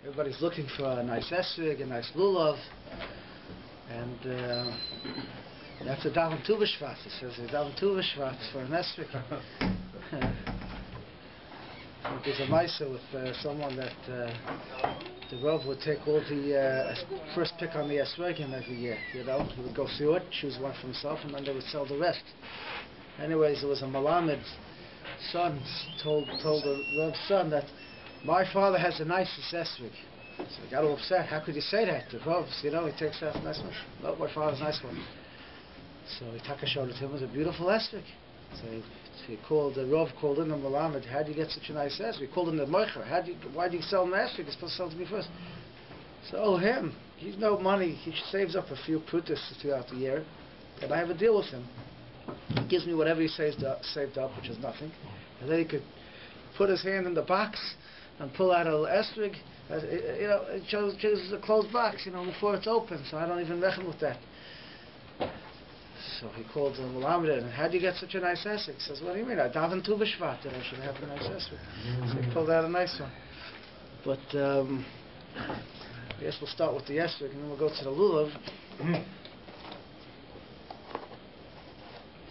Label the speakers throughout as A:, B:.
A: Everybody's looking for a nice Esrog, a nice Lulav, and that's a daven Tu B'Shvat. It says a daven Tu B'Shvat for an Esrog. There's a Maisa with someone that the Rav would take all the first pick on the Esrogim every year. You know, he would go through it, choose one for himself, and then they would sell the rest. Anyways, there was a Malamed son told the Rav's son that my father has the nicest Esrog. So he got all upset. How could you say that? The Rav's, you know, he takes that nice one. No, my father's nice one. So Taka showed it to him. It was a beautiful Esrog. So he called, the Rav called in the Malamed, how do you get such a nice Esrog? He called in the Moicher, why do you sell an Esrog? You're supposed to sell it to me first. So, him, he's no money, he saves up a few prutas throughout the year, and I have a deal with him. He gives me whatever he saved up, which is nothing, and then he could put his hand in the box and pull out a Esrog. You know, it chooses a closed box, you know, before it's open, so I don't even reckon with that. So he called the Melamed, and how do you get such a nice Esrog? He says, what do you mean? I daven Tu B'Shvat that I should have a nice Esrog. So he pulled out a nice one. But I guess we'll start with the Esrog, and then we'll go to the Lulav.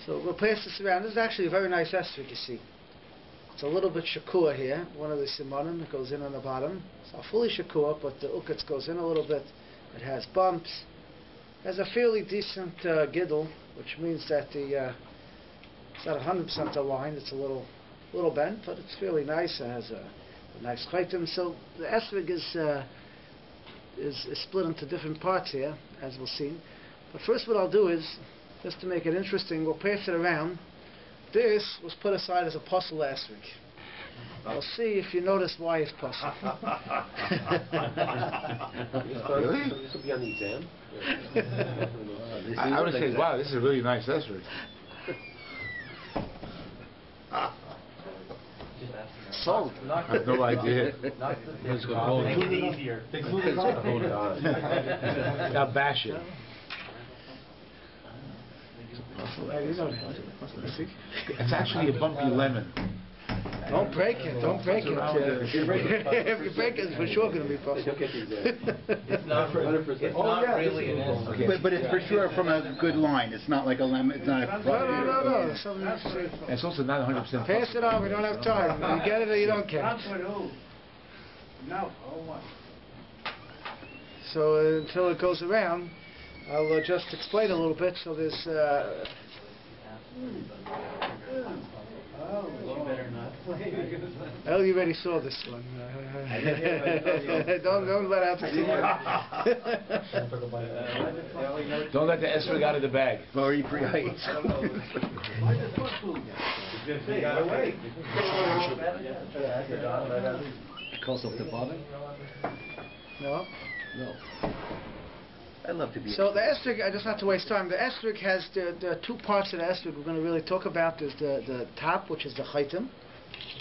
A: So we'll pass this around. This is actually a very nice Esrog, you see. It's a little bit shakua here, one of the simonim that goes in on the bottom. It's not fully shakua, but the uketz goes in a little bit. It has bumps. It has a fairly decent giddle, which means that it's not 100% aligned. It's a little bent, but it's fairly nice. It has a nice chaitim. So the Esrog is split into different parts here, as we'll see. But first what I'll do is, just to make it interesting, we'll pass it around. This was put aside as a puzzle Esrog. I'll see if you notice why it's puzzle.
B: Really? This will be on the exam?
C: I would say, wow, this is a really nice Esrog.
A: Sold.
C: I have no idea.
B: It's going to hold it easier.
C: Now bash it. It's actually a bumpy lemon.
A: Don't break it. Don't break it. If you break it, it's for sure going to be possible.
B: It's not 100%. It's not really an S.
D: Okay. But it's for sure from a good line. It's not like a lemon. It's not a.
A: No.
C: It's also not 100%.
A: Pass it on. We don't have time. You get it or you don't get it.
E: No.
A: So until it goes around, I'll just explain a little bit. So there's. Oh, you already saw this one. Don't let out the
C: Don't let the Esrog out of the bag.
D: Very precise.
B: Because of the bottom?
A: No.
B: I'd love to be.
A: So the Esrog, I just not to waste time. The Esrog has the two parts of the Esrog we're going to really talk about. There's the top, which is the chaitim.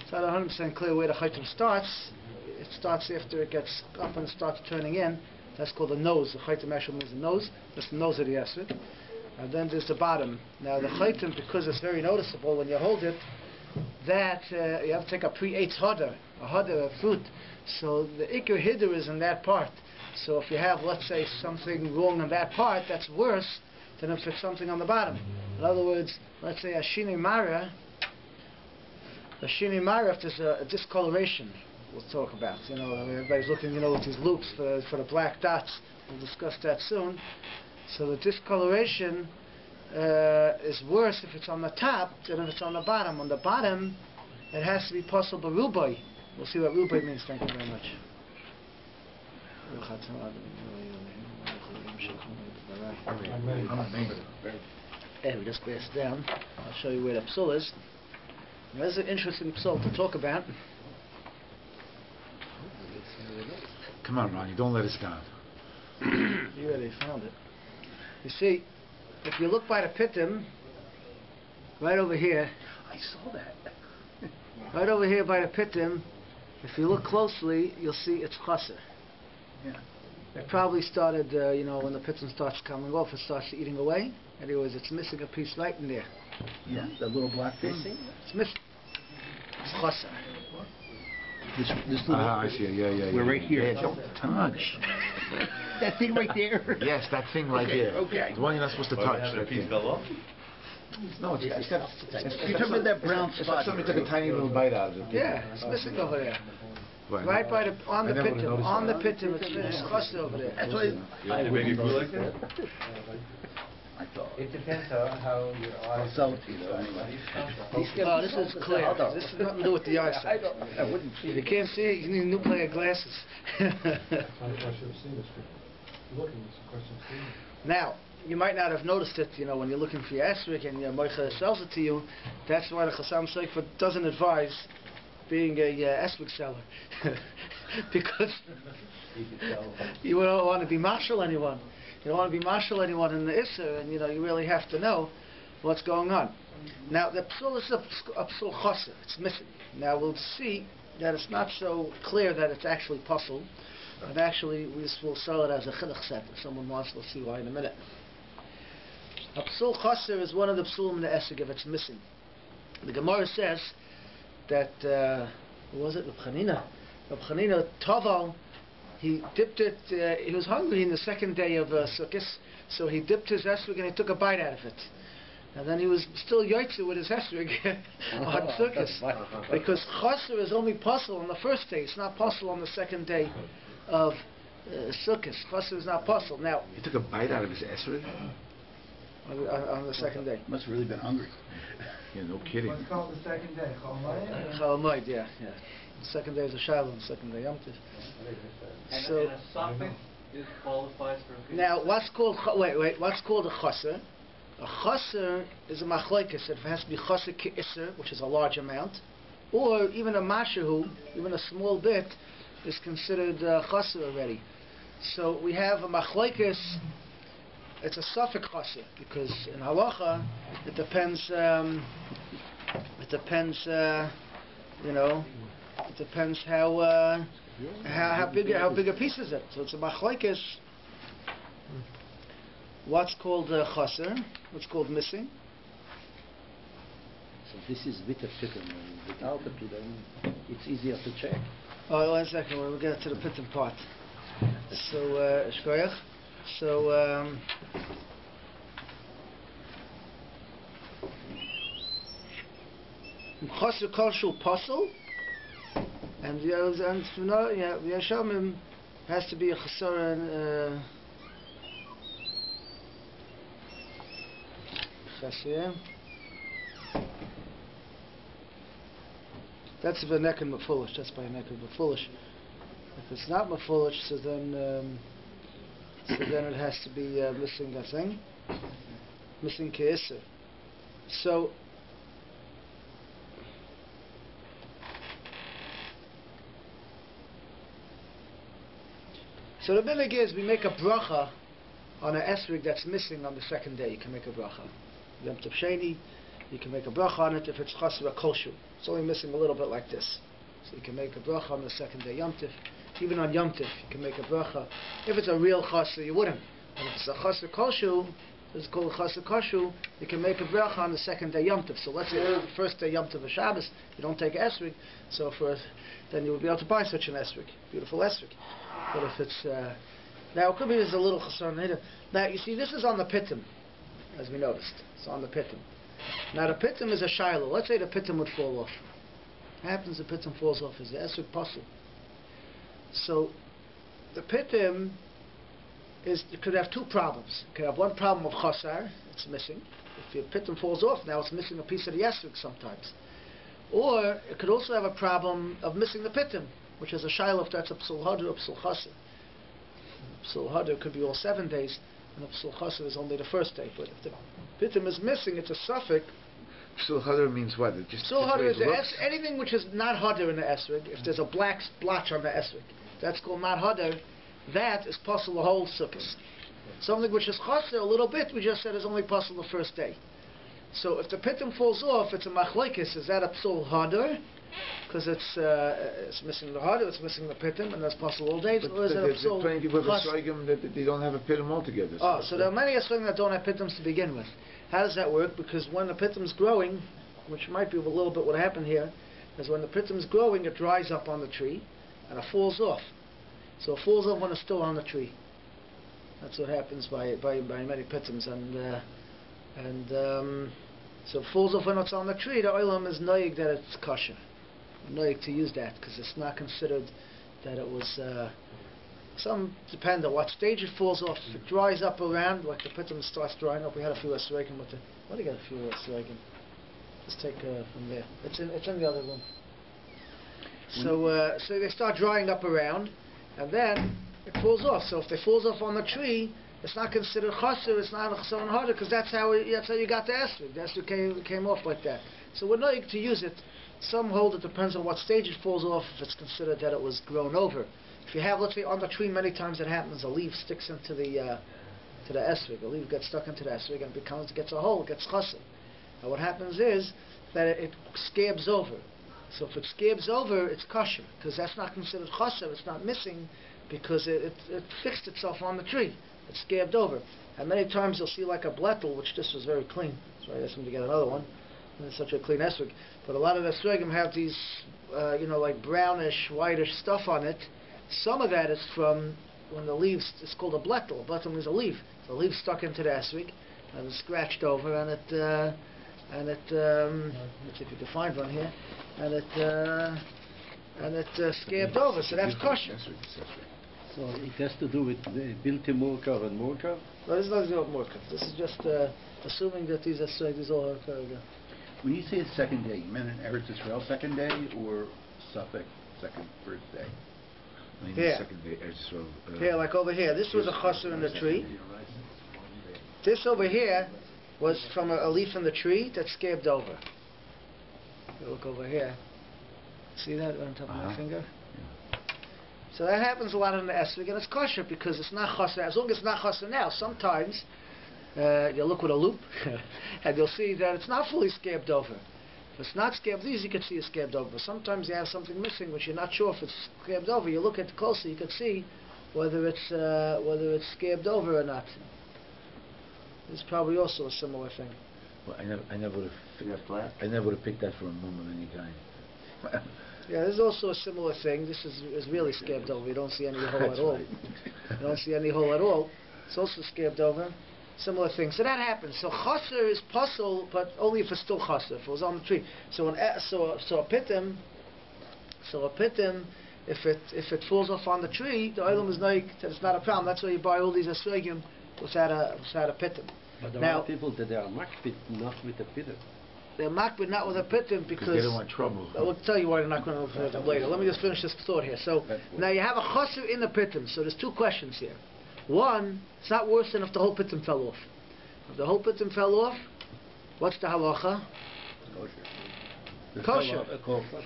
A: It's not 100% clear where the chaitim starts. It starts after it gets up and starts turning in. That's called the nose. The chaitim actually means the nose. That's the nose of the Esrog. And then there's the bottom. Now the chaitim, because it's very noticeable when you hold it, that you have to take a pre-ate hodder, a fruit. So the ikar hiddur is in that part. So if you have, let's say, something wrong on that part, that's worse than if it's something on the bottom. In other words, let's say a Scheiner Mara, if there's a discoloration, we'll talk about. You know, everybody's looking, you know, with these loops for the black dots. We'll discuss that soon. So the discoloration is worse if it's on the top than if it's on the bottom. On the bottom, it has to be possible rubai. We'll see what rubai means. Thank you very much. And we just pass down. I'll show you where the psul is. Now, this is an interesting psul to talk about.
C: Come on, Ronnie, don't let us down.
A: You already found it. You see, if you look by the pittim, right over here.
D: I saw that.
A: Right over here by the pittim, if you look closely, you'll see it's chaser.
D: Yeah.
A: It probably started, you know, when the pittim starts coming off, it starts eating away. Anyways, it's missing a piece right in there.
D: Yeah, that little black thing.
A: It's missing. It's chaser.
D: This
C: I see. Yeah.
D: We're right here.
C: Yeah, don't touch.
D: That thing right there.
C: Yes, that thing right there.
D: Okay.
C: The one you're not supposed to touch.
B: That
C: That
B: piece
C: thing.
B: fell off?
C: No, it's got.
D: You're talking about that brown
C: It's like
D: spot.
C: somebody took a tiny little bite out of it.
A: Yeah, it's missing over there.
C: Right.
A: Right by the, on the
C: I never
A: pitum,
C: noticed
A: on the
C: that.
A: pitum, it's chassid over there.
D: That's why
B: They make it glue like that?
D: I thought.
B: It depends how your
D: I'll
B: eyes...
D: sell it to you though anyway.
A: Oh, this is clear. This has nothing to do with the eyesight.
D: I wouldn't see
A: If you can't see it, you need a new pair of glasses. Now, you might not have noticed it, when you're looking for your esrog and your moicha sells it to you. That's why the Chassam Sofer doesn't advise being a esrog seller. Because you don't want to be marshal anyone. You don't want to be marshal anyone in the Isser, and you really have to know what's going on. Now, the psul is a psul chaser. It's missing. Now, we'll see that it's not so clear that it's actually puzzle. And actually, we'll sell it as a chinuch set. If someone wants, we'll see why in a minute. A psul chaser is one of the psulim in the Esrog if it's missing. The Gemara says that, who was it? Reb Chanina Toval, he dipped it, he was hungry in the second day of Sukkot, so he dipped his esrog and he took a bite out of it. And then he was still yoitze with his esrog on Sukkot. Because chaser is only possible on the first day, it's not possible on the second day of Sukkot. Chaser is not possible. Now,
C: He took a bite out of his esrog?
A: on the second day.
D: Must have really been hungry.
C: Yeah, no kidding.
E: What's called the second day? Chol
A: Chol Moed, yeah. The second day is a Shiloh, the second day Yom Tov. So
B: And a suffix qualifies for...
A: now, what's called what's called a chaser? A chaser is a machlokes. It has to be chaser ke'isser, which is a large amount, or even a mashahu, even a small bit, is considered chaser already. So we have a machlokes. It's a suffix chaser because in halacha it depends. It depends. It depends how big a piece is it. So it's a machlokes. What's called chaser? What's called missing?
F: So this is with a pitum, without the pitum, it's easier to check.
A: Oh, 1 second. We'll get to the pitum part. So shkoyach. So chaser kol shul pasul. And the Yashamim has to be a chaser chaser. That's if a neck and mafulish. That's by a neck and mafulish. If it's not mafulish, so then it has to be missing a thing, missing ke'isser. So. So the minhag is we make a bracha on an esrog that's missing on the second day. You can make a bracha. Yom Tov Sheni, you can make a bracha on it if it's chaser kolshu. It's only missing a little bit like this. So you can make a bracha on the second day Yom Tov. Even on Yom Tov, you can make a bracha. If it's a real chaser, you wouldn't. And if it's a chaser kolshu, it's called a chaser kolshu, you can make a bracha on the second day Yom Tov. So let's say the first day Yom Tov is Shabbos, you don't take esrog, so then you would be able to buy such an esrog, beautiful esrog. But if it's now it could be there's a little chasar later. Now you see this is on the pitum, as we noticed. It's on the pitum. Now the pitum is a shiloh. Let's say the pitum would fall off. What happens if the pitum falls off? Is the esrog puzzle? So the pitum you could have two problems. You could have one problem of chasar, it's missing. If your pitum falls off, now it's missing a piece of the esrog sometimes. Or it could also have a problem of missing the pitum, which is a shiloh if that's a psul hadar or psul chaser. Psul hadar could be all 7 days, and a psul chaser is only the first day. But if the pitum is missing, it's a suffix.
C: Psul hadar means what?
A: Psul hadar is anything which is not hadar in the esrog. If there's a black splotch on the esrog, that's called not hadar. That is possible the whole sukkah. Something which is chaser a little bit, we just said is only possible the first day. So if the pitum falls off, it's a machlokes. Is that a psul hadar? Because it's missing the hadar, it's missing the pitum, and that's possible all days. Or is it a psul?
C: There's plenty of people have esrogim that they don't have a pitum altogether.
A: So there are many esrogim that don't have pitums to begin with. How does that work? Because when the pitum's growing, which might be a little bit what happened here, is when the pitum is growing, it dries up on the tree, and it falls off. So it falls off when it's still on the tree. That's what happens by many pitums, and so it falls off when it's on the tree. The olam is noig that it's kosher, noig to use that because it's not considered that it was. Some depend on what stage it falls off. If it dries up around, like the pitum starts drying up, we had a few esrogim with the. What do you got a few esrogim? Let's take from there. It's in the other room. So they start drying up around, and then it falls off. So if it falls off on the tree, it's not considered chaser. It's not a chaser harder because that's how you got the esrog. The esrog came off like that. So we're not to use it. Some hold it depends on what stage it falls off. If it's considered that it was grown over. If you have, let's say, on the tree, many times it happens, a leaf sticks into the esrog. A leaf gets stuck into the esrog and gets a hole, gets chaser. And what happens is that it scabs over. So if it scabs over, it's kosher because that's not considered chaser. It's not missing because it fixed itself on the tree. It's scabbed over. And many times you'll see like a blettel, which this was very clean. So I asked him to get another one. And it's such a clean esrog. But a lot of the esrogim have these, like brownish, whitish stuff on it. Some of that is from when the leaves, it's called a blettel. A blettel means a leaf. The leaf stuck into the esrog and it's scratched over and let's see if you can find one here, and it scabbed over, so that's kosher.
F: So it has to do with Bilti Murkav and Murkav?
A: No, this is not to do with Murkav. This is just assuming that these all are correct.
D: When you say a second day, you mean an Eretz Israel second day or Suffolk first day?
A: Here.
C: Second day, Israel,
A: here, like over here. This was a chaser in the tree. This over here was from a leaf in the tree that scabbed over. You look over here. See that on top of my finger? Yeah. So that happens a lot in the esrog, and it's kosher because it's not chaser. As long as it's not chaser now, sometimes you'll look with a loop and you'll see that it's not fully scabbed over. If it's not scabbed, easy you can see it's scabbed over. But sometimes you have something missing which you're not sure if it's scabbed over. You look at it closer, you can see whether it's scabbed over or not. It's probably also a similar thing.
C: Well, I never would have picked that for a moment any kind.
A: Yeah, there's also a similar thing. This is really scabbed over. You don't see any hole at all. You don't see any hole at all. It's also scabbed over. Similar thing. So that happens. So chaser is puzzle, but only if it's still chaser. If it was on the tree. So a pitum, if it falls off on the tree, the olam is like that it's not a problem. That's why you buy all these esrogim without a pitum.
F: But there are people that they are makbid not with a pitum.
A: They're makbid not with a pitum because
C: they don't want trouble.
A: I'll tell you why they're not going to with them later. Let me just finish this thought here. So now you have a chaser in the pitum. So there's two questions here. One, it's not worse than if the whole pitum fell off. If the whole pitum fell off, what's the halacha? Kosher.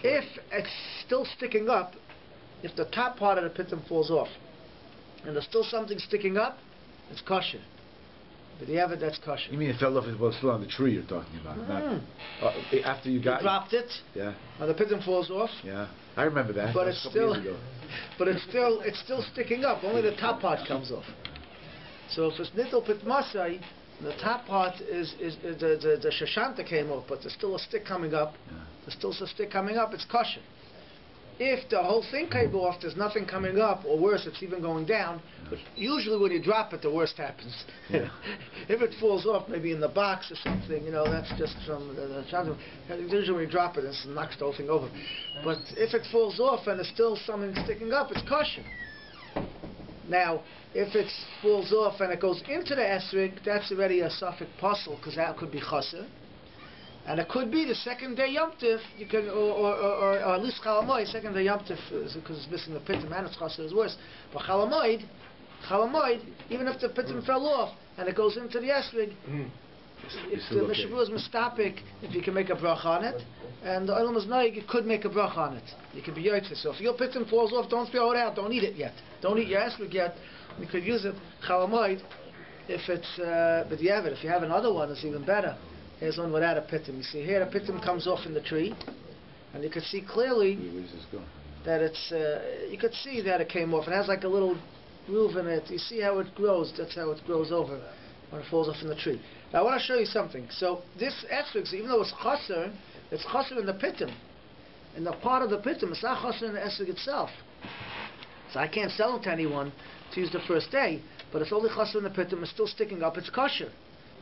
A: If it's still sticking up, if the top part of the pitum falls off, and there's still something sticking up, it's kosher. But that's kosher.
C: You mean it fell off? It was still on the tree you're talking about? Not, after you
A: dropped it.
C: Yeah.
A: And the pitum falls off.
C: Yeah, I remember that.
A: But it's still sticking up. Only the top part comes off. So if it's nittel pit masai, the top part is the shashanta came off, but there's still a stick coming up. Yeah. There's still a stick coming up. It's kosher. If the whole thing came off, there's nothing coming up, or worse, it's even going down. But usually when you drop it, the worst happens. Yeah. If it falls off, maybe in the box or something, that's just from the shanta. Usually when you drop it, it knocks the whole thing over. But if it falls off and there's still something sticking up, it's kosher. Now, if it falls off and it goes into the esrog, that's already a suffix puzzle because that could be chaser. And it could be the second day Yom Tif, you can, or at least Chalamoid, second day Yom Tif, because it's missing the pitum and it's chaser is worse. But Chalamoid, even if the pitum fell off and it goes into the esrog, if the Mishabur is mistapik, if you can make a bracha on it, and the olam is noig, you could make a bracha on it. You can be yotzei. So if your pitum falls off, don't throw it out. Don't eat it yet. Don't eat your esrog yet. You could use it chalamoid if it's b'diavad. If you have another one, it's even better. Here's one without a pitum. You see here, the pitum comes off in the tree, and you can see clearly that it's. You could see that it came off. It has like a little groove in it. You see how it grows. That's how it grows over when it falls off in the tree. Now I want to show you something. So this esrog, even though it's chaser in the pitum. in the part of the pitum. It's not chasser in the esrog itself. So I can't sell it to anyone to use the first day, but it's only chasser in the pitum. It's still sticking up. It's kosher.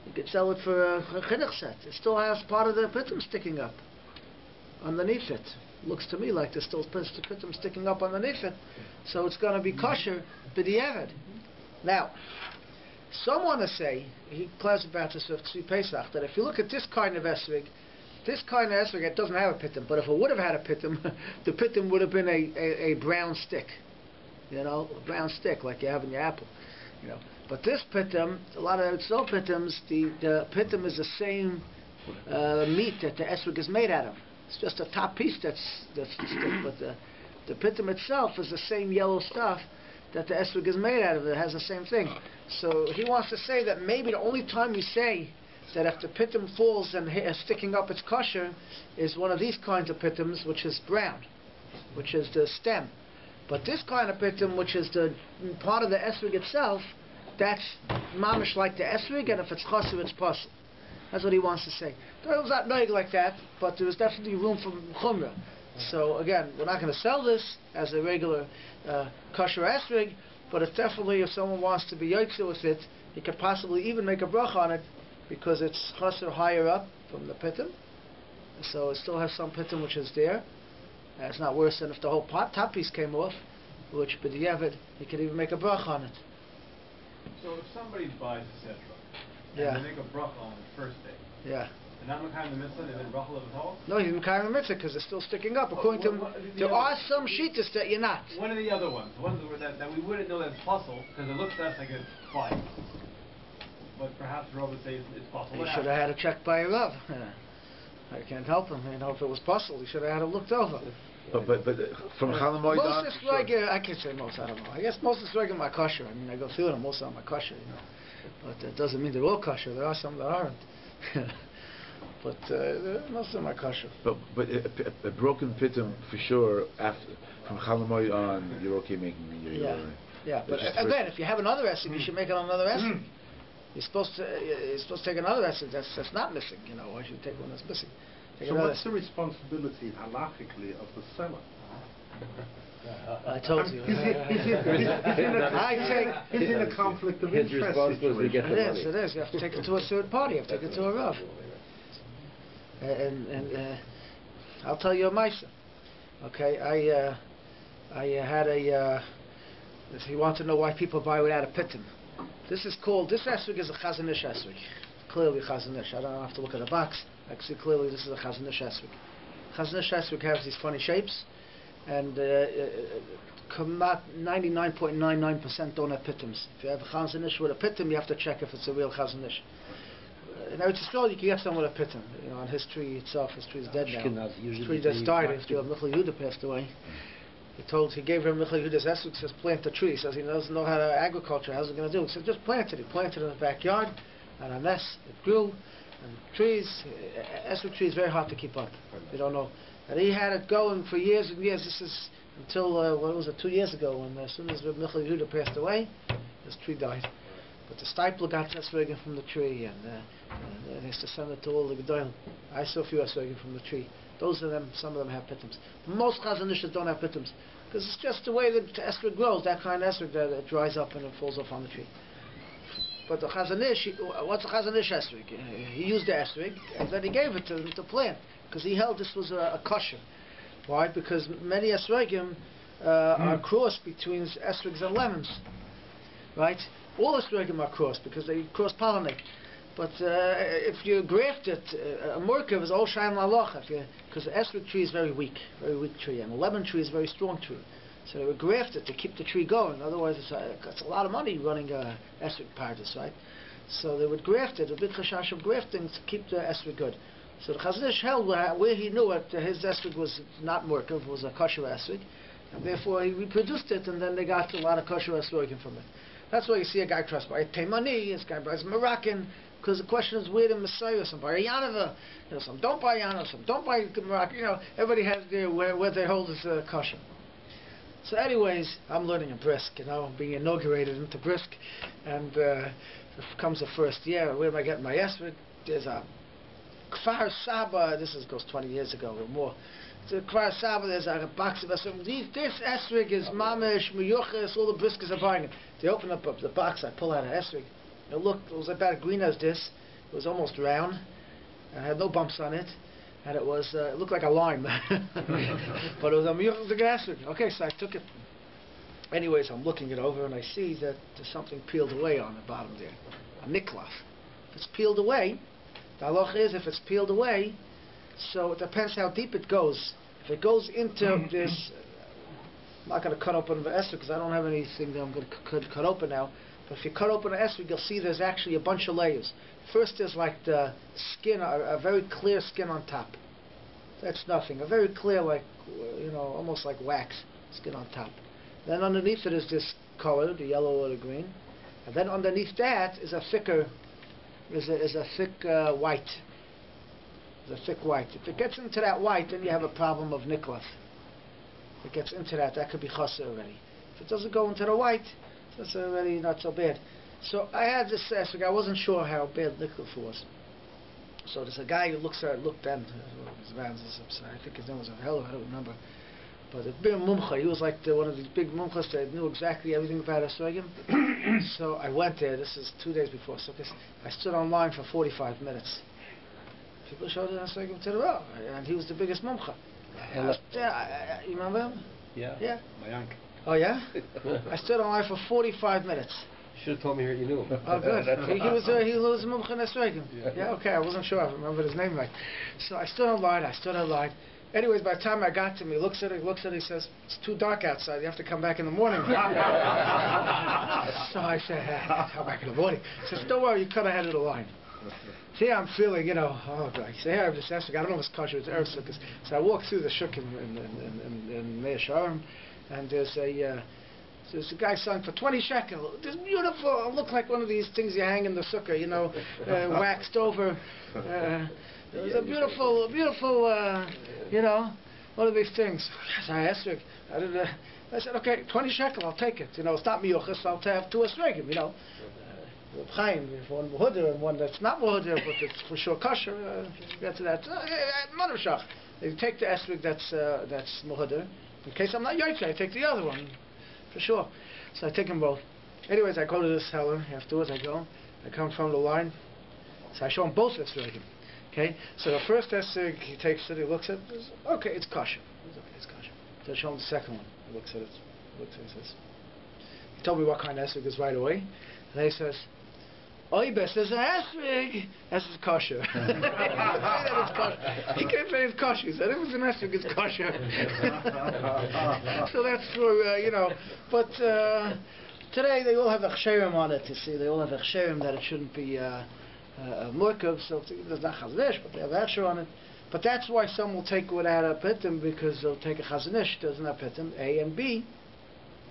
A: You could sell it for a chinuch set. It still has part of the pitum sticking up underneath it. Looks to me like there's still pitum sticking up underneath it, so it's going to be kosher b'diavad. Now, some want to say, he claims about this with Tzvi Pesach, that if you look at this kind of esrog, it doesn't have a pitum, but if it would have had a pitum, the pitum would have been a brown stick, a brown stick like you have in your apple, But this pitum, a lot of Tzol pitums, the pitum is the same meat that the esrog is made out of. It's just a top piece that's the stick, but the pitum itself is the same yellow stuff that the esrog is made out of. It has the same thing. So he wants to say that maybe the only time we say that if the pitum falls and sticking up its kosher is one of these kinds of pitums, which is brown, which is the stem. But this kind of pitum, which is the part of the esrog itself, that's mamish like the esrog, and if it's chasser, it's pasul. That's what he wants to say. It was not noig like that, but there was definitely room for chumrah. So again, we're not going to sell this as a regular kosher esrog, but it's definitely, if someone wants to be yotze with it, he could possibly even make a bracha on it, because it's chasser higher up from the pitum. So it still has some pitum which is there. It's not worse than if the whole top piece came off, which b'diavad, he could even make a bracha on it.
G: So if somebody buys a Esrog,
A: Yeah.
G: and they make a bracha on the first day,
A: Yeah.
G: and not Mekayim the mitzvah, they didn't bracha of all?
A: No, he's Mekayim the mitzvah because it's still sticking up. According to him, there are some shittas that you're not.
G: What are the other ones? The ones that we wouldn't know that's puzzle, because it looks to us like it's fine. But perhaps Rabbi would say it's possible.
A: He should have had it checked by a Rav. I can't help him. If it was possible, he should have had it looked over.
C: But from Chalamoid on,
A: most Esrog, I can't say most. I don't know. I guess most Esrog are kosher. I mean, I go through them. Most of them are kosher. But that doesn't mean they're all kosher. There are some that aren't. But most of them are kosher.
C: But a broken pitum for sure. From Chalamoid on, you're okay making your
A: Yeah. But again, if you have another esrog, you should make it on another esrog. You're supposed to take another esrog that's not missing. Why should you take one that's missing?
F: So what's the responsibility halachically of the seller?
A: I told you.
F: He's in a conflict of interest situation.
A: It is. You have to take it to a third party. You have to take it to a Rav. And I'll tell you a ma'aseh. Okay, I had a. If you want to know why people buy without a pitum, this esrog is a chazanish esrog. Clearly chazanish. I don't have to look at the box. I can see clearly this is a chazanish esrog. Chazanish esrog has these funny shapes, and 99.99% don't have pitums. If you have a chazanish with a pitum, you have to check if it's a real chazanish. In Eretz Yisrael, you can get some with a pitum. On his tree itself, his tree is dead now. His tree just died after Michal Yehuda passed away. He gave him Michal Yehuda's esrog, says plant the tree. He says he doesn't know how to agriculture. How's he going to do? He said just plant it. He planted it in the backyard, and a mess. It grew. And esrog tree is very hard to keep up. You don't know. And he had it going for years and years. This is until 2 years ago, when as soon as Michal Yehuda passed away, this tree died. But the stipler got esrogim from the tree, and he used to send it to all the gedolim. I saw a few esrogim from the tree. Those of them, some of them have pitums. Most chazanishas don't have pitums, because it's just the way that esrog grows. That kind of esrog that it dries up and it falls off on the tree. But the chazanish, what's a chazanish esrog? He used the esrog, and then he gave it to plant, because he held this was a kosher. Why? Because many esrogim are crossed between esrogs and lemons, right? All esrogim are crossed because they cross-pollinate. But if you graft it, a murkav is all shayin lalocha, because the esrog tree is very weak tree, and the lemon tree is a very strong tree. So they would graft it to keep the tree going. Otherwise, it's a lot of money running esrog pardes, right? So they would graft it, a big chashash of grafting to keep the esrog good. So the chazanish held where he knew it, his esrog was not murkav, was a kosher esrog, and therefore he reproduced it, and then they got a lot of kosher esrogim from it. That's why you see a guy tries to buy Taimani, this guy buys Moroccan, because the question is where the Messiah, some buy Yanova, some don't buy Yanova, some don't buy Moroccan, everybody has where they hold his kosher. So anyways, I'm learning in Brisk, being inaugurated into Brisk, and comes the first year, where am I getting my esrog? There's a Kfar Saba, goes 20 years ago or more. the Kvar Saba, there's a box of Esrog. This Esrog is Mamish, Muyuchas, all the briskers are buying it. They open up the box, I pull out an Esrog. It was about as green as this. It was almost round. It had no bumps on it. And it was, it looked like a lime. But it was a Muyuchas Esrog. Okay, so I took it. Anyways, I'm looking it over and I see that there's something peeled away on the bottom there. A niklaf. If it's peeled away, the halach is if it's peeled away, so it depends how deep it goes. If it goes into this, I'm not going to cut open the esrog because I don't have anything that I'm going to cut open now. But if you cut open the esrog, you'll see there's actually a bunch of layers. First, there's like the skin, a very clear skin on top. That's nothing. A very clear, like almost like wax skin on top. Then underneath it is this color, the yellow or the green, and then underneath that is a thicker, is a thick white. Is a thick white. If it gets into that white, then you have a problem of niklaf. If it gets into that could be chasser already. If it doesn't go into the white, that's already not so bad. So I had this esrog. I wasn't sure how bad niklaf was. So there's a guy who looked then. I think his name was Hell, I don't remember. But a big mumcha, he was like one of these big mumchas that knew exactly everything about Esrogim. So I went there. This is 2 days before Sukkot. I stood online for 45 minutes. People showed an Esrogim to the row, and he was the biggest mumcha. You remember him?
F: Yeah.
A: Yeah.
F: My uncle.
A: Oh yeah. I stood online for 45 minutes.
F: You should have told me you knew him.
A: Oh good. he was a mumcha in Esrogim. Yeah. Okay. I wasn't sure. I remembered his name right. So I stood online. Anyways, by the time I got to him, he looks at it, he says, it's too dark outside, you have to come back in the morning. So I said, come back in the morning. He says, don't worry, you cut ahead of the line. See, I'm feeling, oh, God. He said, hey, I have this esrog. I don't know if it's kosher, it's Erev Sukkot. So I walk through the shuk in Meir Sharm, and there's a guy selling for 20 shekel. This beautiful, look like one of these things you hang in the sukkah, waxed over. It was a beautiful, one of these things. Yes, I asked her. I said, okay, 20 shekel, I'll take it. It's not miyuchas, I'll have 2 esrogim, Chaim, one muhuder and one that's not muhuder, but it's for sure kosher. Get to that. Manavshach. You take the esrog that's muhuder. In case I'm not yoytze, I take the other one, for sure. So I take them both. Anyways, I go to this seller. Afterwards, I come from the line. So I show him both esrogim. Okay, so the first esrog, he takes it, he looks at it, says, okay, it's kosher. It's kosher. So I show him the second one. He looks at it, says, he told me what kind of esrog is right away. And then he says, Oibes, there's an esrog. This is kosher. He can't say it's kosher. He said, if it's an esrog, it's kosher. So that's for, but today they all have a chsherim on it, you see. They all have a chsherim that it shouldn't be murkav, so there's not chazanish, but they have extra on it. But that's why some will take without a pitim, because they'll take a chazanish, doesn't have pitim, A and B.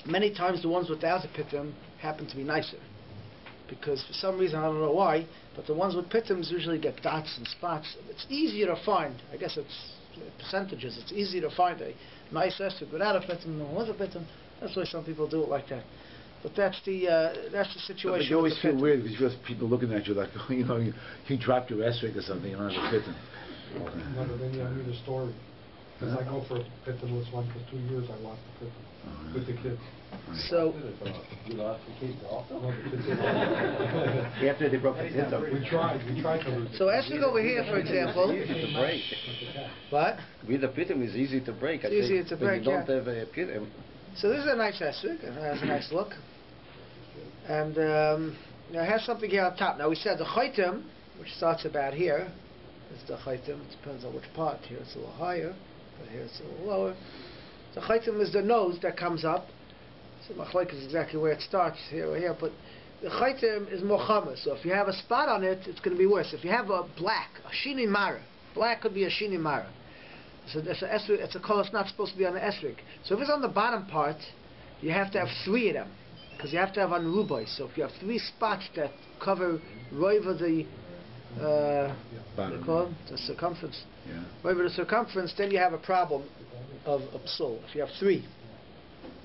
A: Many times the ones without a pitim happen to be nicer. Because for some reason, I don't know why, but the ones with pitims usually get dots and spots. It's easier to find, I guess it's percentages, it's easier to find a nice esrog without a pitim than with a pitim. That's why some people do it like that. But that's the situation.
C: But you always feel weird because you feel people looking at you like, you dropped your esrog or something, you don't have a pitim.
E: No, but then you need a story. Because I go for a pitimless one for 2 years. I lost the pitim with the kids.
A: So
F: You lost the kids also?
E: No, the kids
F: After they broke the pitim.
E: we tried to lose it.
A: So esrog over here, for example.
F: Easy to break.
A: What?
F: With the pitim, it's easy to break.
A: It's easier to break,
F: you don't have a pitim.
A: So this is a nice esrog. It has a nice look. And it has something here on top. Now we said the chaitim, which starts about here, is the chaitim. It depends on which part. Here it's a little higher, but here it's a little lower. The chaitim is the nose that comes up. So machlok is exactly where it starts, here or here. But the chaitim is more chamer. So if you have a spot on it, it's going to be worse. If you have a black, a shini mara, black could be a shini mara. So it's a color that's not supposed to be on the esrog. So if it's on the bottom part, you have to have 3 of them. Because you have to have on rubai. So if you have 3 spots that cover over the what do you call it? The circumference.
C: Yeah.
A: Over the circumference, then you have a problem of psul. If you have 3.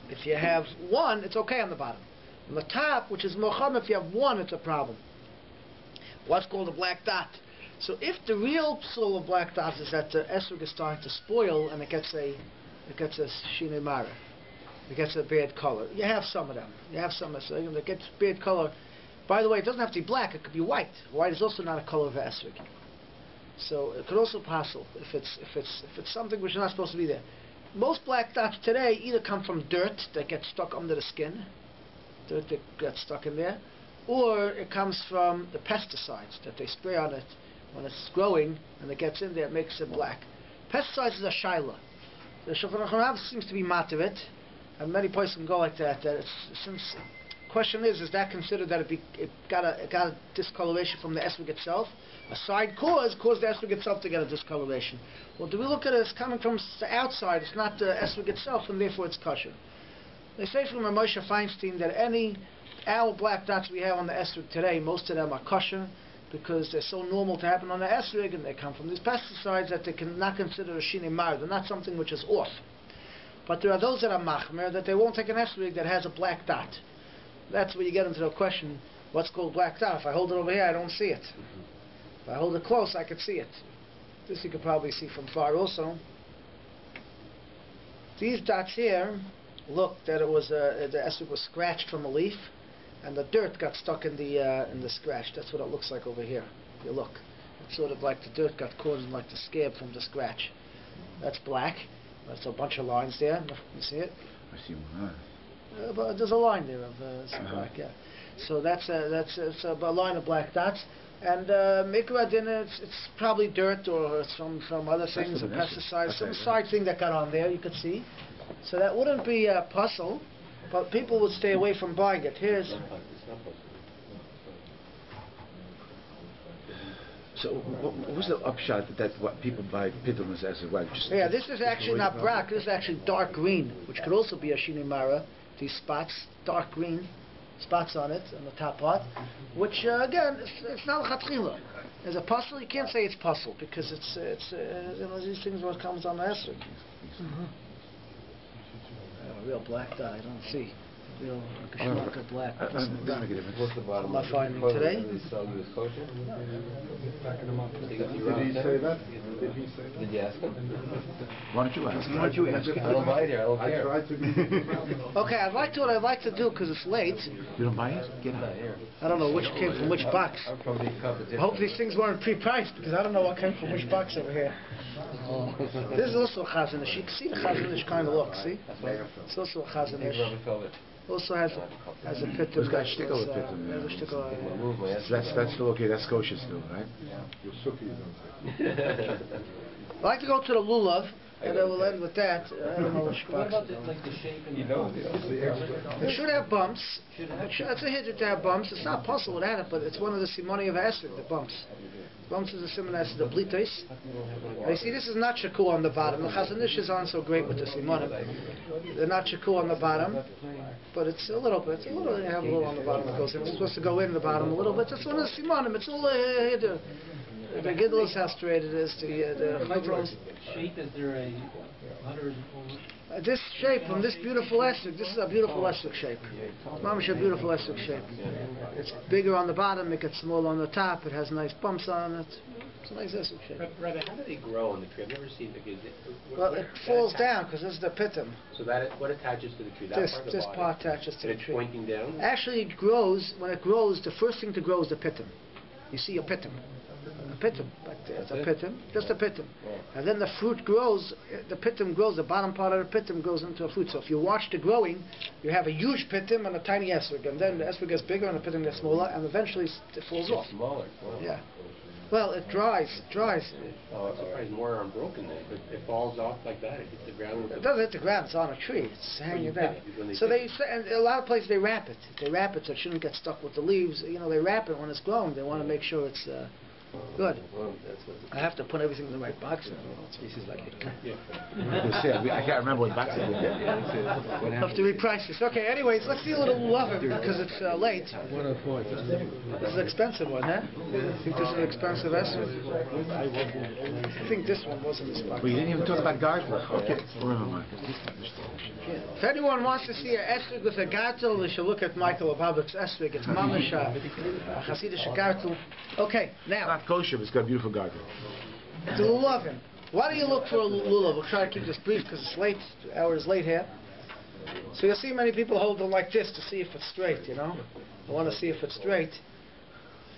A: If you have 1, it's okay on the bottom. On the top, which is mocham, if you have 1, it's a problem. What's called a black dot? So if the real soul of black dots is that the esrog is starting to spoil and it gets a shinei mara, it gets a bad color. You have some of them. You have some esrog that gets bad color. By the way, it doesn't have to be black. It could be white. White is also not a color of esrog. So it could also passel if it's something which is not supposed to be there. Most black dots today either come from dirt that gets stuck under the skin, dirt that gets stuck in there, or it comes from the pesticides that they spray on it when it's growing and it gets in there, it makes it black. Pesticides is a shaila. The Shulchan Aruch seems to be materit, and many places can go like that. That since the question is that considered that it got a discoloration from the esrog itself? A side cause caused the esrog itself to get a discoloration. Well, do we look at it as coming from the outside? It's not the esrog itself, and therefore it's kosher. They say from Moshe Feinstein that our black dots we have on the esrog today, most of them are kosher because they're so normal to happen on the esrog, and they come from these pesticides that they cannot consider a shinei mar. They're not something which is off. But there are those that are machmer that they won't take an esrog that has a black dot. That's where you get into the question: what's called black dot? If I hold it over here, I don't see it. If I hold it close, I can see it. This you could probably see from far also. These dots here look that it was the esrog was scratched from a leaf, and the dirt got stuck in the scratch. That's what it looks like over here. If you look, it's sort of like the dirt got caught in like the scab from the scratch. That's black. That's a bunch of lines there. You see it?
C: I see one.
A: But there's a line there of some black. Yeah. So it's a line of black dots. And mikra dinner, it's probably dirt or it's from other things, or pesticides, some side thing that got on there. You could see. So that wouldn't be a puzzle, but people would stay away from buying it.
C: So what was the upshot that what people buy piddumas as well?
A: Yeah, this is actually not black. This is actually dark green, which could also be a shinei mara. These spots, dark green spots on it, on the top part, which again, it's not chatchila. As a puzzle, you can't say it's puzzle because it's these things what comes on the esrog. A real black dot, I don't see. Real kashmaka black.
B: What's the bottom?
A: I'm not finding today.
B: Did he
E: say that?
B: Did you ask him?
C: Why don't you ask?
B: I don't buy it here. I don't care.
E: I tried to.
A: Okay, I'd like to do because it's late.
C: You don't buy it? Get out.
A: I don't know which came from which box. I hope these things weren't pre-priced because I don't know what came from which box over here. This is also a chazanish. You can see the chazanish kind of look. See, it's also a chazanish. Also has a pit.
C: It's got a shtickle with pit. That's still okay. That's kosher still, right?
E: Your suki is
A: I'd like to go to the Lulav, and I will end with that. I don't know which box.
B: Like the shape and
A: It should have bumps. That's a hit to have bumps. It's not possible without it, but it's one of the simoni of esrog, the bumps. Bumps is a simon as the blitos. You see, this is not shakur on the bottom. The chazanishas aren't so great with the simonim. They're not shakur on the bottom, but it's a little bit. You have a little on the bottom that goes in. It's supposed to go in the bottom a little bit. That's one of the simonim. It's all the Gidl is how straight it is. The
B: shape, is there a 100?
A: This shape from this beautiful esrog, this is a beautiful esrog shape. Mamish a beautiful esrog shape. It's bigger on the bottom, it gets smaller on the top, it has nice bumps on it. It's a nice esrog shape.
H: Rabbi, how do they grow on the tree? I've never seen it.
A: Well, it falls down because this is the pitum.
H: So what attaches to the tree?
A: This part attaches to the tree.
H: It's pointing down?
A: Actually, it grows, when it grows, the first thing to grow is the pitum. You see a pitum. A pitum, back there. It's a pitum, just a pitum. And then the fruit grows, the pitum grows, the bottom part of the pitum grows into a fruit. So if you watch the growing, you have a huge pitum and a tiny esrog, and then the esrog gets bigger and the pitum gets smaller, and eventually it falls off.
H: Smaller.
A: Yeah. Well, it dries.
H: Oh, I'm surprised more unbroken then. It falls off like that. It hits the ground.
A: It doesn't hit the ground. It's on a tree. It's hanging down. So and a lot of places they wrap it. They wrap it so it shouldn't get stuck with the leaves. You know, they wrap it when it's growing. They want to make sure it's good. I have to put everything in the right box. This is like
C: I can't remember what box it
A: I have to reprice this. Okay, anyways, let's see a little Lulav because it's late. This is an expensive one, huh? I think this is an expensive esrog. I think this one was in this box.
C: We didn't even talk about garter. Okay.
A: If anyone wants to see an esrog with a gartel, they should look at Michael Ababik's esrog. It's mamish a Hasidic gartel. Okay, now.
C: not kosher, but it's got a beautiful garden.
A: It's a lulavim. Why do you look for a lulav? We'll try to keep this brief because it's late. The hour is late here. So you'll see many people hold them like this to see if it's straight, you know. I want to see if it's straight.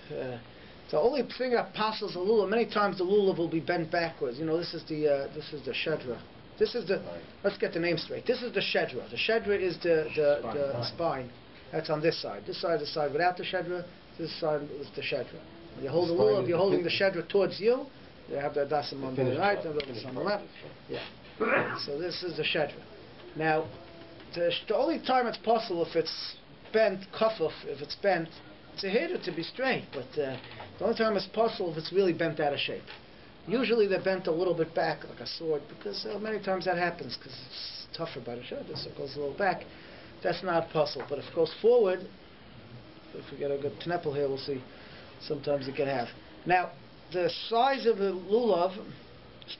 A: The only thing that passes a lulav, many times the lulav will be bent backwards. You know, this is the shedra. This is the, let's get the name straight. This is the shedra. The shedra is the spine. That's on this side. This side is the side without the shedra. This side is the shedra. When you hold the lulav, you're holding the shedra towards you. You have the dasim on the right, and the dasim on the left. Yeah. So this is the shedra. Now, the only time it's possible if it's bent, kafuf, if it's bent, it's a hitter to be straight, but the only time it's possible if it's really bent out of shape. Usually they're bent a little bit back, like a sword, because many times that happens, because it's tougher by the shedra, so it goes a little back. That's not possible, but if it goes forward, if we get a good tnepel here, we'll see, sometimes it can have. Now, the size of the lulav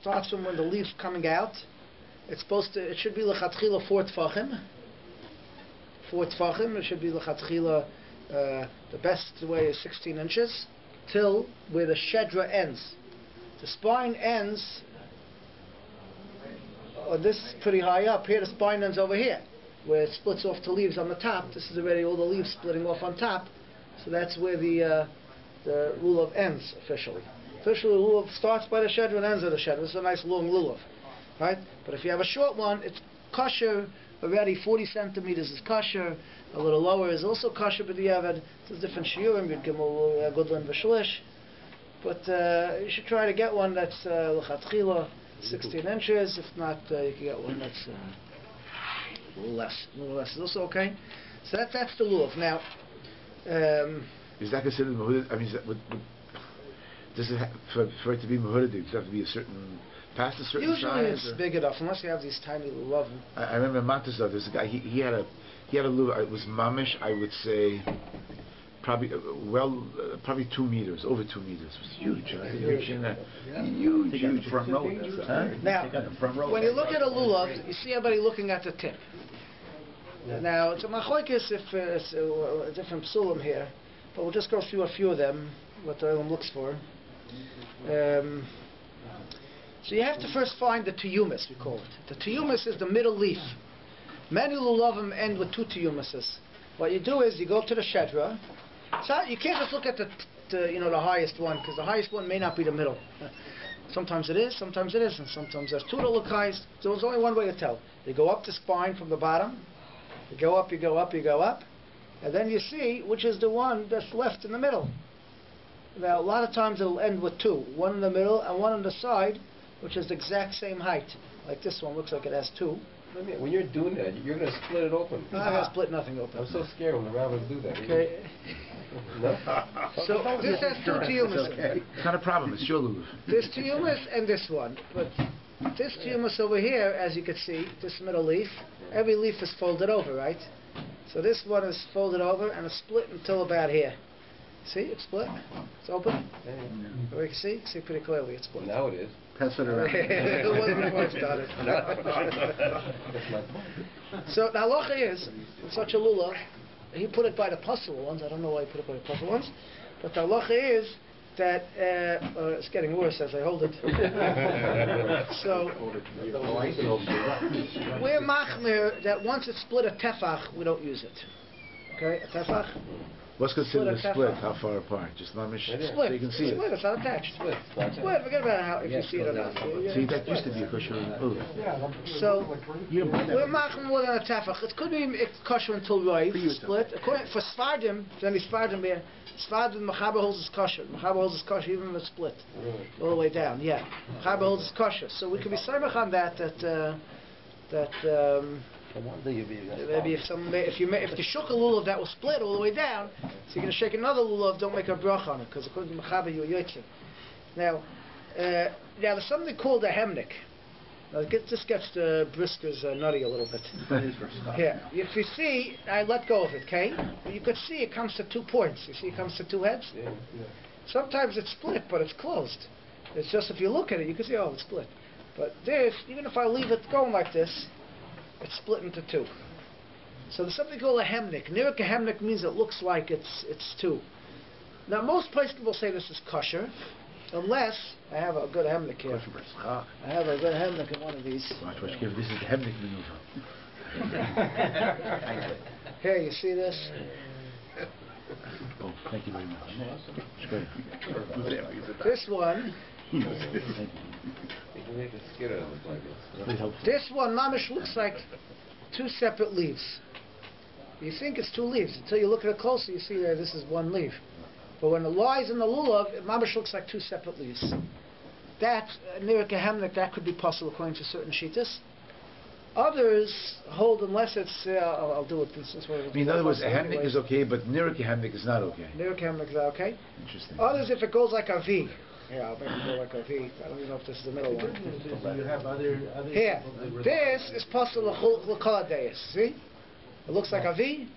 A: starts from when the leaf's coming out. It should be lechatchila 4 tfachim. 4 tfachim. It should be lechatchila. The best way is 16 inches, till where the shedra ends. The spine ends. This is pretty high up. Here the spine ends over here, where it splits off to leaves on the top. This is already all the leaves splitting off on top. So that's where the lulav ends officially. Officially, the lulav starts by the shedra and ends at the shedra. It's a nice long lulav. Right? But if you have a short one, it's kosher already. 40 centimeters is kosher. A little lower is also kosher, but you have it's different shiurim. You'd give a good one v'shlish. But you should try to get one that's l'chatchila 16 inches. If not, you can get one that's a little less. A little less is also okay. So that's the lulav. Now,
C: is that considered mahudid? I mean, does it for it to be mahudid? Does it have to be a certain past a certain
A: usually
C: size?
A: Usually it's big enough, unless you have these tiny lulav.
C: I remember Matas, there's a guy. He had a lulav. It was mamish. I would say probably 2 meters, over 2 meters. It was huge. Huge
D: front row.
A: Now, when you look at a lulav, you see everybody looking at the tip. Now, it's a machoikis if it's a different psulim here, but we'll just go through a few of them, what the Olam looks for. So you have to first find the tiyumis, we call it. The tiyumis is the middle leaf. Many lulavim end with 2 tiyumises. What you do is you go to the shedra. So you can't just look at the highest one, because the highest one may not be the middle. Sometimes it is, sometimes it isn't. Sometimes there's 2 that look highest. So there's only one way to tell. You go up the spine from the bottom. You go up, you go up, you go up. And then you see which is the one that's left in the middle. Now, a lot of times it'll end with 2. One in the middle and one on the side, which is the exact same height. Like this one looks like it has 2.
H: When you're doing that, you're going to split it open.
A: I'm not going to split nothing open.
H: I'm so scared when the rabbis do that.
A: Okay.
H: No?
A: So this has 2 tiyumas.
C: It's not a problem. It's your lulav.
A: This tiyumas and this one. But this tiyumas over here, as you can see, this middle leaf, every leaf is folded over, right? So this one is folded over and it's split until about here. See, it's split. It's open. Yeah. You can see pretty clearly it's split.
H: Now it is.
D: Pass it around.
A: It wasn't before I started. So the halacha is, in such a lulav, he put it by the puzzle ones. I don't know why he put it by the puzzle ones, but the halacha is that it's getting worse as I hold it. So we're machmir that once it's split a tefach, we don't use it. Okay, a tefach.
C: What's considered a split? How far apart? Just mamish.
A: Split.
C: So you can see
A: split. It's not attached. Split. Forget about if you see it or not.
C: See, that used to be a kosher lulav.
A: So we're machmir more than a tefach. It could be kosher until Roiv. Split. According for Svardim, then Svardim here. Svardim Mechaber holds is kosher. Mechaber holds is kosher even if it's split all the way down. Yeah, Mechaber holds is kosher. So we can be samech on that. Maybe if the shuk a lulav that was split all the way down, so you're going to shake another lulav, don't make a brach on it, because according to Mechaber you're yotzei. Now there's something called a hemnik. Now this gets the briskers nutty a little bit. Here, if you see, I let go of it, okay? But you could see it comes to 2 points. You see it comes to 2 heads? Yeah. Sometimes it's split, but it's closed. It's just if you look at it, you can see, oh, it's split. But this, even if I leave it going like this, it's split into 2. So there's something called a hemnik. Nerik a hemnik means it looks like it's 2. Now, most places will say this is kosher, unless I have a good hemlik here. I have a good hemlik in one of these.
C: Watch, give. This is the hemlik maneuver.
A: Here, you see this?
C: Oh, thank you very much.
A: This one.
H: You can make a skid out of it like this.
A: This one, mamish, looks like two separate leaves. You think it's two leaves until you look at it closer. You see there, this is one leaf. But when it lies in the lulav, it mamish looks like two separate leaves. That near a hemlik, that could be possible according to certain shittas. Others hold unless it's. I'll do it this way.
C: I mean, in other words, a hemlik is okay, but Nirik hemlik is not okay.
A: Nirik hemlik is okay.
C: Interesting.
A: Others, if it goes like a V. Here, I'll make it go like a V. I don't even know if this is the middle one.
F: You have other
A: Here, this is possible l'koladeis. See? It looks like a V.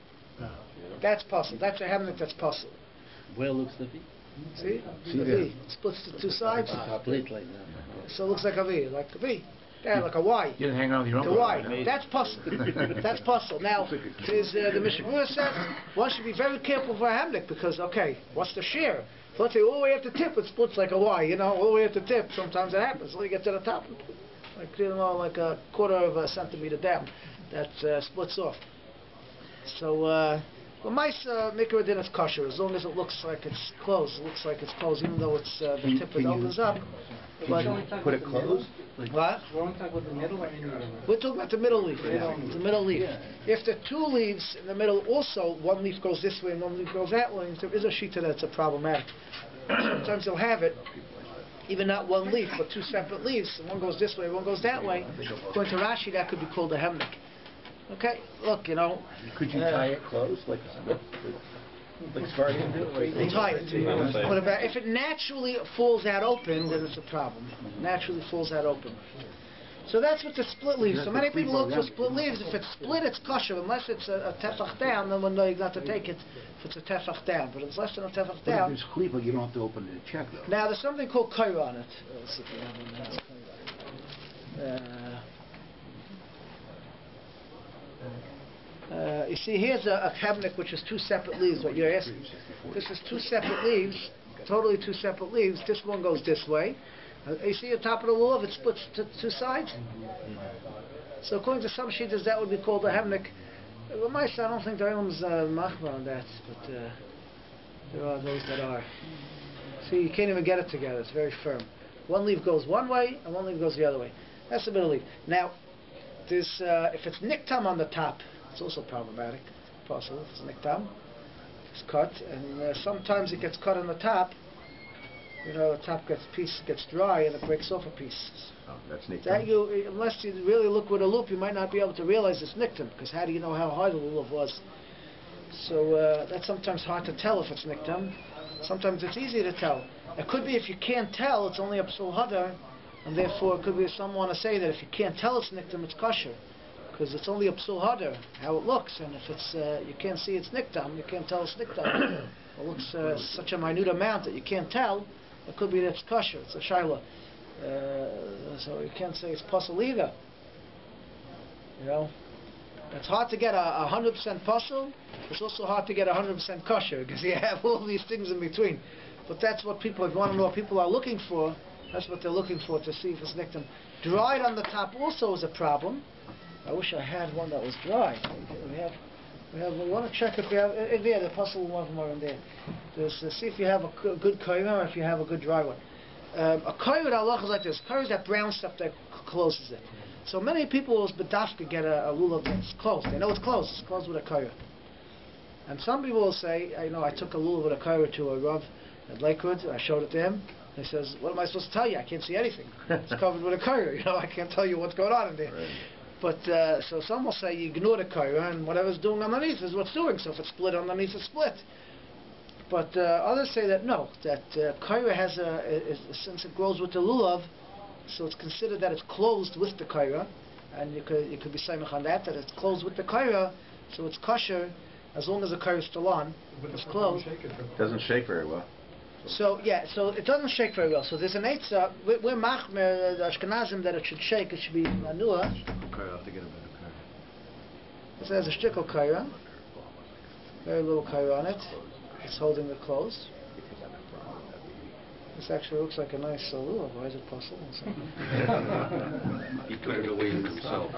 A: That's possible. That's a hemlik that's possible.
F: Where looks the V?
A: See?
C: See
A: a
C: there.
A: V. It splits to two sides.
F: Split like that.
A: So it looks like a V. Like a V. Yeah, like a Y.
C: You didn't hang around with your
A: The
C: uncle.
A: Y. That's possible. That's possible. Now, there's, the Mishnah says one should be very careful for a hemlik because, okay, what's the shear? So let's say all the way at the tip it splits like a Y, all the way at the tip. Sometimes it happens. So you get to the top, like a quarter of a centimeter down, that splits off. So, well, Maisa Mikra din is kosher as long as it looks like it's closed. It looks like it's closed, even though it's the tip it opens up. But
D: Put it closed?
A: what?
B: We're talking about the middle or
A: We're talking about the middle leaf. The middle leaf. If the two leaves in the middle also, one leaf goes this way and one leaf goes that way, there is a shita that's a problematic. Sometimes they'll have it, even not one leaf, but two separate leaves. And one goes this way, one goes that way. According to Rashi, that could be called a hemlik. Okay, look,
D: Could you tie it closed like Spartan do?
A: They tie it to you. But if it naturally falls out open, then it's a problem. Naturally falls out open. So that's with the split leaves. So many people look for split leaves. If it's split, it's kosher. Unless it's a tefach down, then we'll know not to take it if it's a tefach down. But if it's less than a tefach
D: But if
A: down.
D: there's klipa, you don't have to open it and check though.
A: Now there's something called kaira on it. Let's see if we have one now. You see, here's a hemlik which is two separate leaves. What you're asking. This is two separate leaves, totally two separate leaves. This one goes this way. You see the top of the lulav, it splits to two sides. So according to some shittas, that would be called a hemlik. Well, I don't think there is machma on that, but there are those that are. See, you can't even get it together. It's very firm. One leaf goes one way, and one leaf goes the other way. That's the middle leaf. Now, there's if it's niktam on the top, it's also problematic. Possible. If it's niktam, it's cut, and sometimes it gets cut on the top. The top gets dry and it breaks off a piece.
D: Oh, that's neat.
A: That unless you really look with a loop, you might not be able to realize it's niktam, because how do you know how hard the lulav was? So that's sometimes hard to tell if it's niktam. Sometimes it's easy to tell. It could be if you can't tell, it's only a psul hadar, and therefore it could be some want to say that if you can't tell it's niktam, it's kosher, because it's only a psul hadar, how it looks, and if it's you can't see it's niktam, you can't tell it's niktam. It looks such a minute amount that you can't tell. It could be that it's kosher, it's a shaila. So you can't say it's puzzle either. It's hard to get a 100% puzzle. It's also hard to get 100% kosher because you have all these things in between. But that's what people, if you want to know what people are looking for, that's what they're looking for to see if it's niktam. Dried on the top also is a problem. I wish I had one that was dry. We want to check if you have there. The puzzle one of them are in there. See if you have a good kaira or if you have a good dry one. A kaira Allah is like this. Kaira is that brown stuff that closes it. So many people will bedafka get a lulav that's closed. They know it's closed. It's closed with a kaira. And some people will say, I took a lulav with a kaira to a rav at Lakewood. I showed it to him. He says, what am I supposed to tell you? I can't see anything. It's covered with a kaira. I can't tell you what's going on in there. Right. But so some will say you ignore the kaira and whatever's doing underneath is what's doing. So if it's split underneath, it's split. But others say that no, that kaira has since it grows with the lulav, so it's considered that it's closed with the kaira, and you could be saying on that it's closed with the kaira, so it's kosher as long as the kaira is still on. But it's closed.
D: It doesn't shake very well.
A: So so it doesn't shake very well. So there's an eitzah. We're machmer the Ashkenazim that it should shake. It should be manua.
D: I'll have to get a better kaira.
A: It has a shtickle kaira. Very little kaira on it. It's holding it closed. This actually looks like a nice lulav. Why is it puzzle?
H: He took it away himself.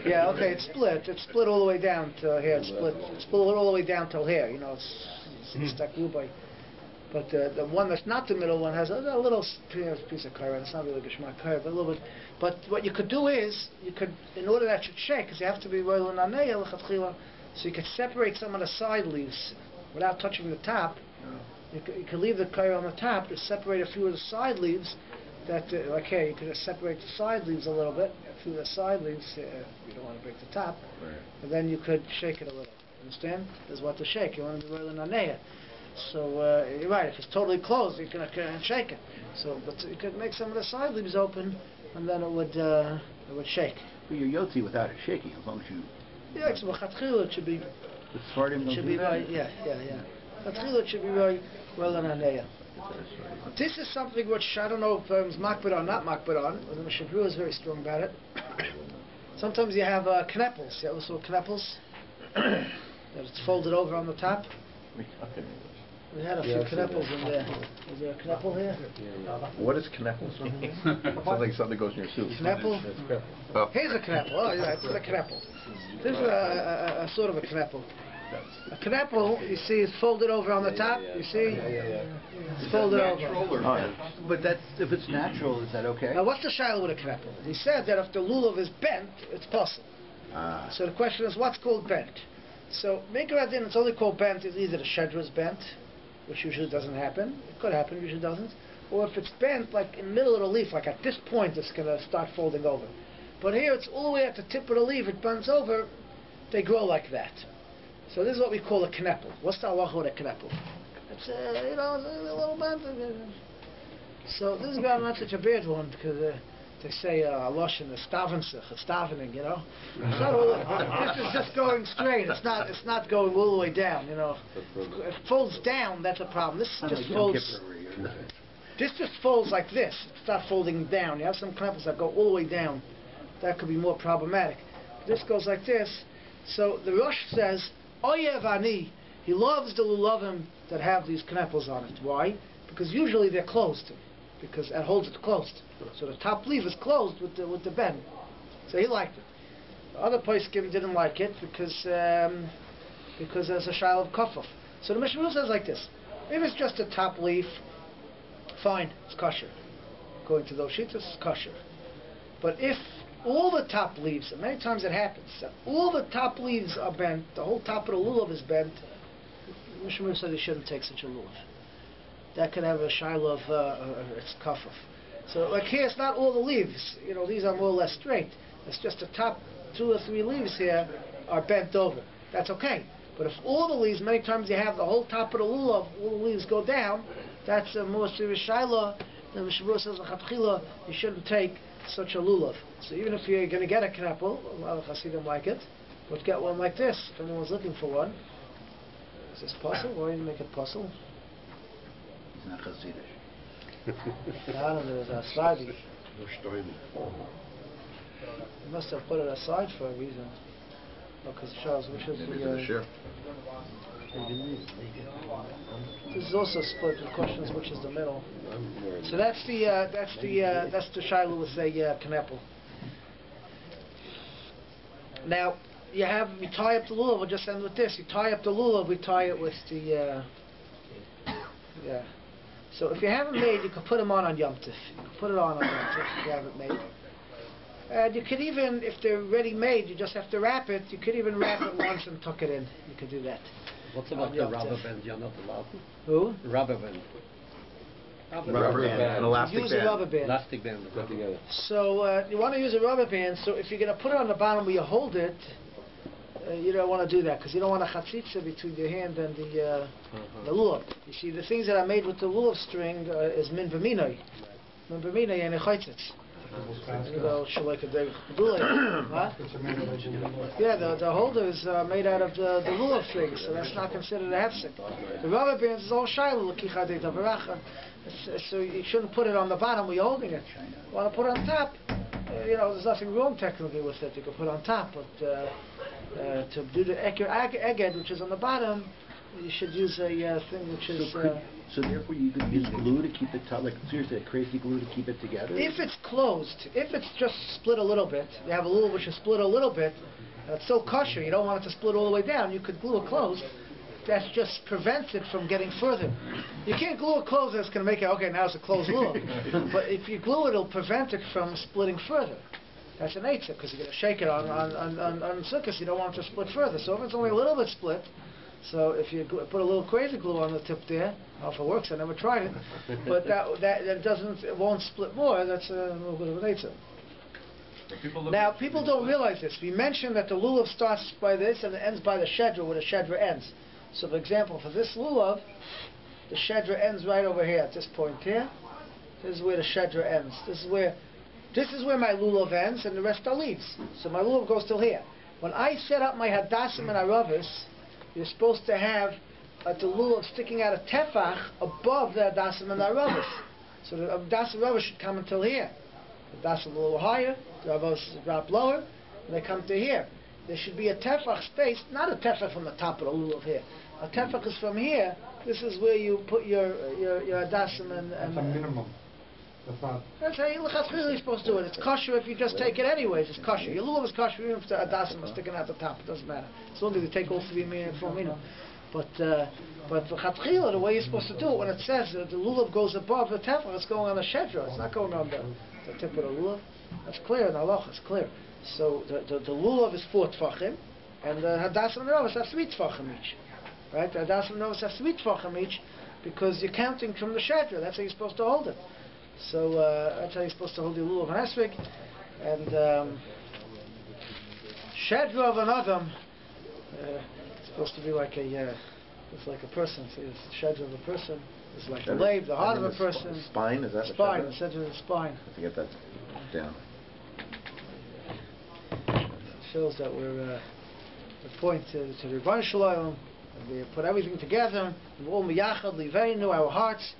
A: Yeah, okay, it's split. It's split all the way down to here. It's split all the way down till here. You know, it's stuck by. But the one that's not the middle one has a little piece of kaira. It's not really geshmak kaira, but a little bit. But what you could do is, you could, in order that it should shake, because you have to be royal naneya l'chatchila, so you could separate some of the side leaves without touching the top. You could leave the kaira on the top, to separate a few of the side leaves. That like here, you could just separate the side leaves a little bit. A few of the side leaves, you don't want to break the top, and then you could shake it a little. Understand? That's what to shake. You want to be royal naneya. So you're right. If it's totally closed, you can shake it. So, but you could make some of the side leaves open, and then it would shake.
D: But you're yotzi without it shaking, as long as you.
A: Yeah, it's it should be.
D: The Sfardim don't
A: Should
D: do
A: be
D: that?
A: right. Yeah. It should be very well in aneya. This is something which I don't know if it's makbid on, not makbid on. The Mishnah Berurah is very strong about it. Sometimes you have kneppels. You ever saw kneppels? That it's folded over on the top. We had a few kneppels in there. Is there a kneppel here?
H: What is kneppels? Sounds like something goes in your soup.
A: Kneppel? Here's a kneppel. Oh, yeah, this is a kneppel. This is a sort of a kneppel. A kneppel, you see, is folded over on the top. You see? It's folded over.
D: But that's, if it's natural, is that okay?
A: Now, what's the shiloh with a kneppel? He said that if the lulav is bent, it's possible. So the question is, what's called bent? So, Mikradin, it's only called bent if either the shedra is bent, which usually doesn't happen. It could happen, usually doesn't. Or if it's bent, like in the middle of the leaf, like at this point, it's going to start folding over. But here, it's all the way at the tip of the leaf, it bends over, they grow like that. So this is what we call a kneppel. What's the halacha with a kneppel? It's, a little bent. So this is not such a bad one, because they say loshen is stavensich, it's davening, you know. It's not all, this is just going straight. It's not going all the way down, you know. If it folds down, that's a problem. This just folds. This just folds like this. It's not folding down. You have some kneppels that go all the way down. That could be more problematic. This goes like this. So the Rosh says, Oyev ani, he loves the lulavim that have these kneppels on it. Why? Because usually they're closed. Because it holds it closed. So the top leaf is closed with the bend. So he liked it. The other poskim didn't like it because there's a shiloh of kafuf. So the Mishnah Berurah says like this: if it's just a top leaf, fine, it's kosher. According to those sheets, it's kosher. But if all the top leaves, and many times it happens, that all the top leaves are bent, the whole top of the lulav is bent, the Mishnah Berurah says you shouldn't take such a lulav. That could have a shiloh of its kafuf. So like here, it's not all the leaves. You know, these are more or less straight. It's just the top 2 or 3 leaves here are bent over. That's okay. But if all the leaves, many times you have the whole top of the lulav, all the leaves go down, that's a more serious shiloh. The Mishnah Berurah says, l'chatchila, you shouldn't take such a lulav. So even if you're going to get a kneppel, a lot of Hasidim like it, but get one like this, if anyone's looking for one. Is this puzzle? Why do you make it puzzle?
D: He's not Hasidish.
A: I don't know, there's a Sadi. You must have put it aside for a reason. Because Charles, which is the... This is also split. The question is which is the middle. So that's the shiloh with the kneppel. Now you tie up the lulav. We'll just end with this. You tie up the lulav. We tie it with the So if you haven't made, you can put them on Yom Tif. You can put it on Yom Tif if you haven't made. And you could even, if they're ready made, you just have to wrap it. You could even wrap it once and tuck it in. You could do that.
F: What about the rubber band? You're not allowed to?
A: Who?
F: Rubber band.
H: Rubber band. An elastic
A: use
H: band.
A: a rubber band.
F: Elastic band.
H: Put together.
A: So you want to use a rubber band. So if you're going to put it on the bottom where you hold it, you don't want to do that because you don't want a chatzitza between your hand and the lulav. You see, the things that are made with the lulav string is min v'minoi. Min v'minoi and echaitzitz. Yeah, the holder is made out of the lulav string, so that's not considered a hefsek. The rubber bands is all shiloh l'kichadei davaracha. So you shouldn't put it on the bottom where you're holding it. You want to put it on top. There's nothing wrong technically with it. You can put it on top, but to do the eged, which is on the bottom, You should use a thing which is...
D: So therefore you could use glue to keep it like seriously, a crazy glue to keep it together?
A: If it's closed, if it's just split a little bit, you have a lulav which is split a little bit, and it's still kosher, you don't want it to split all the way down, you could glue it closed. That just prevents it from getting further. You can't glue it closed and it's going to make it, okay, now it's a closed lulav. But if you glue it, it'll prevent it from splitting further. That's an eitzah, because you're going to shake it on Sukkot, you don't want it to split further. So if it's only a little bit split, so if you put a little crazy glue on the tip there, I don't know if it works, I never tried it, but it won't split more, that's a little bit of an eitzah. Now, people don't realize this. We mentioned that the lulav starts by this and it ends by the shedra, where the shedra ends. So, for example, for this lulav, the shedra ends right over here, at this point here. This is where the shedra ends. This is where my lulav ends, and the rest are leaves. So my lulav goes till here. When I set up my hadassim and aravis, you're supposed to have the lulav sticking out a tefach above the hadassim and aravis. So the hadassim and aravis should come until here. The hadassim a little higher, the aravis drop lower, and they come to here. There should be a tefach space, not a tefach from the top of the lulav here. A tefach is from here. This is where you put your hadassim and...
E: That's a minimum.
A: That's how you're supposed to do it. It's kosher if you just take it anyways. It's kosher. Your lulav is kosher even if the hadassim is sticking out the top. It doesn't matter. As long as you take all 3 mina and 4 mina. But for chatchila, the way you're supposed to do it, when it says that the lulav goes above the tefach, it's going on the shedra. It's not going on the tip of the lulav. That's clear in halach. It's clear. So the lulav is 4 tefachim, and the hadassim and the aravis have 3 tefachim each. Right? The hadassim and the aravis have 3 tefachim each because you're counting from the shedra. That's how you're supposed to hold it. So that's how you're supposed to hold your lulav and esrog. And shedra of an adam, it's supposed to be like it's like a person. See, it's the shedra of a person. It's like the lave, the heart of a person.
C: Spine, is that the
A: spine? The shedra of the spine.
C: I have to get that down.
A: It shows that we're the point to the Rebbeinu Shalom. We put everything together. We're all miyachad liveinu, our hearts.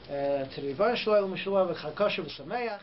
A: To the Rebbeinu Shalom, Mishloach, Chakosha, V'Sameach.